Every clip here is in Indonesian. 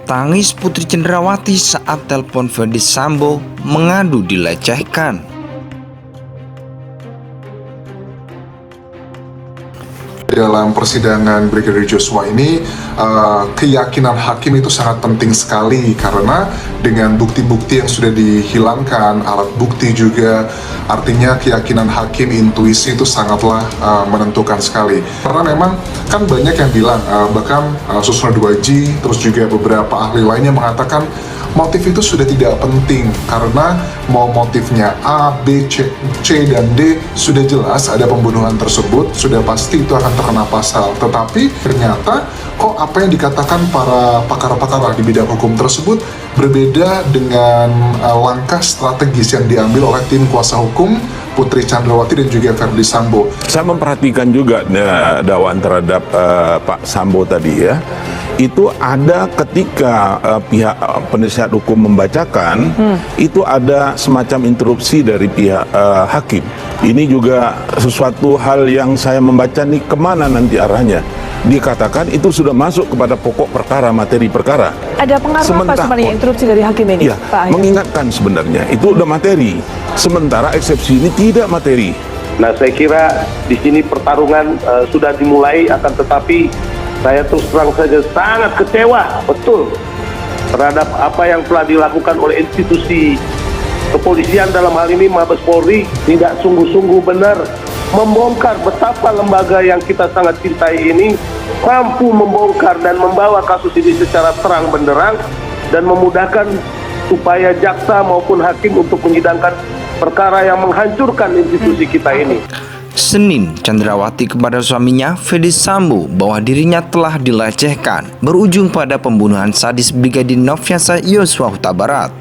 Tangis Putri Cendrawati saat telepon Ferdy Sambo mengadu dilecehkan. Dalam persidangan Brigadir Joshua ini, keyakinan hakim itu sangat penting sekali karena dengan bukti-bukti yang sudah dihilangkan, alat bukti juga, artinya keyakinan hakim, intuisi itu sangatlah menentukan sekali. Karena memang kan banyak yang bilang, bahkan Susno Duaji, terus juga beberapa ahli lainnya mengatakan motif itu sudah tidak penting karena mau motifnya A, B, C, dan D sudah jelas ada pembunuhan tersebut, sudah pasti itu akan terkena pasal. Tetapi ternyata kok apa yang dikatakan para pakar-pakar di bidang hukum tersebut berbeda dengan langkah strategis yang diambil oleh tim kuasa hukum Putri Candrawati dan juga Ferdy Sambo. Saya memperhatikan juga dakwaan terhadap Pak Sambo tadi ya. Itu ada ketika pihak penasihat hukum membacakan, itu ada semacam interupsi dari pihak hakim. Ini juga sesuatu hal yang saya membaca nih kemana nanti arahnya. Dikatakan itu sudah masuk kepada pokok perkara, materi perkara. Ada pengaruh apa sebenarnya interupsi dari hakim ini? Ya, Pak Ahyar? mengingatkan sebenarnya itu udah materi. Sementara eksepsi ini tidak materi. Nah, saya kira di sini pertarungan sudah dimulai, akan tetapi saya terus terang saja sangat kecewa betul terhadap apa yang telah dilakukan oleh institusi kepolisian, dalam hal ini Mabes Polri, tidak sungguh-sungguh benar membongkar betapa lembaga yang kita sangat cintai ini mampu membongkar dan membawa kasus ini secara terang benderang dan memudahkan supaya jaksa maupun hakim untuk menyidangkan perkara yang menghancurkan institusi kita ini. Senin, Cendrawati kepada suaminya Ferdy Sambo bahwa dirinya telah dilecehkan, berujung pada pembunuhan sadis Brigadir Nofriansah Yosua Huta Barat.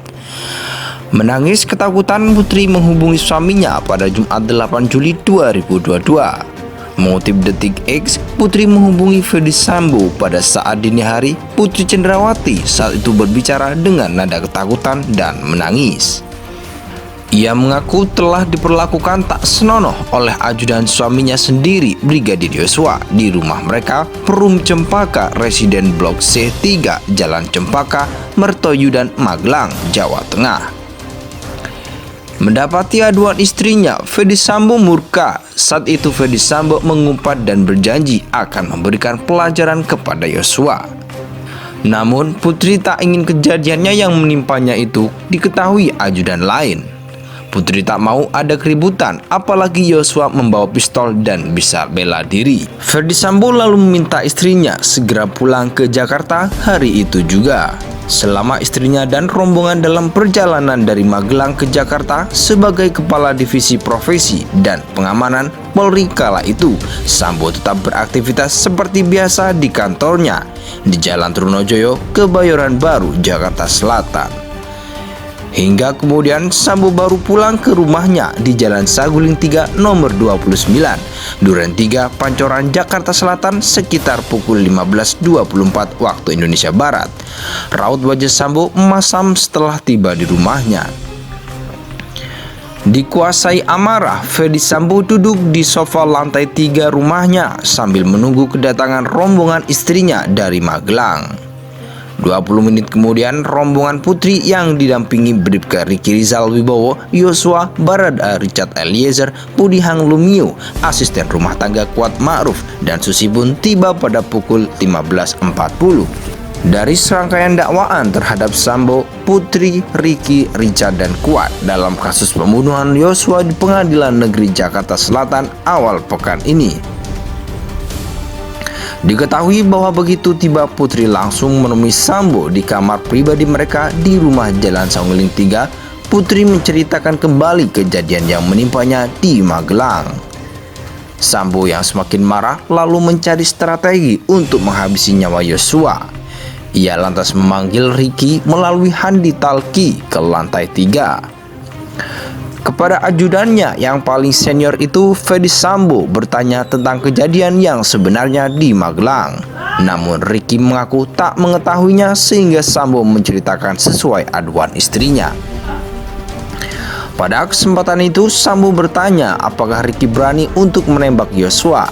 Menangis ketakutan, Putri menghubungi suaminya pada Jumat 8 Juli 2022. Mengutip Detik X, Putri menghubungi Ferdy Sambo pada saat dini hari. Putri Cendrawati saat itu berbicara dengan nada ketakutan dan menangis. Ia mengaku telah diperlakukan tak senonoh oleh ajudan suaminya sendiri, Brigadir Yosua, di rumah mereka, Perum Cempaka, Residen Blok C3, Jalan Cempaka, Mertoyudan, Magelang, Jawa Tengah. Mendapati aduan istrinya, Ferdy Sambo murka. Saat itu Ferdy Sambo mengumpat dan berjanji akan memberikan pelajaran kepada Yosua. Namun Putri tak ingin kejadiannya yang menimpanya itu diketahui ajudan lain. Putri tak mau ada keributan, apalagi Yosua membawa pistol dan bisa bela diri. Ferdy Sambo lalu meminta istrinya segera pulang ke Jakarta hari itu juga. Selama istrinya dan rombongan dalam perjalanan dari Magelang ke Jakarta sebagai Kepala Divisi Profesi dan Pengamanan Polri kala itu, Sambo tetap beraktivitas seperti biasa di kantornya di Jalan Trunojoyo, Kebayoran Baru, Jakarta Selatan. Hingga kemudian Sambo baru pulang ke rumahnya di Jalan Saguling 3 nomor 29, Duren 3, Pancoran, Jakarta Selatan sekitar pukul 15.24 waktu Indonesia Barat. Raut wajah Sambo memasam setelah tiba di rumahnya. Dikuasai amarah, Ferdy Sambo duduk di sofa lantai 3 rumahnya sambil menunggu kedatangan rombongan istrinya dari Magelang. 20 menit kemudian, rombongan Putri yang didampingi Bribka Riki Rizal Wibowo, Yosua, Barada Richard Eliezer, Pudihang Lumiu, asisten rumah tangga Kuat Ma'ruf, dan Susi pun tiba pada pukul 15.40. Dari serangkaian dakwaan terhadap Sambo, Putri, Riki, Richard, dan Kuat dalam kasus pembunuhan Yosua di Pengadilan Negeri Jakarta Selatan awal pekan ini. Diketahui bahwa begitu tiba, Putri langsung menemui Sambo di kamar pribadi mereka di rumah Jalan Saguling 3. Putri menceritakan kembali kejadian yang menimpanya di Magelang. Sambo yang semakin marah lalu mencari strategi untuk menghabisi nyawa Yosua. Ia lantas memanggil Riki melalui handi talki ke lantai 3. Kepada ajudannya yang paling senior itu, Ferdy Sambo bertanya tentang kejadian yang sebenarnya di Magelang. Namun Riki mengaku tak mengetahuinya sehingga Sambo menceritakan sesuai aduan istrinya. Pada kesempatan itu, Sambo bertanya apakah Riki berani untuk menembak Yosua.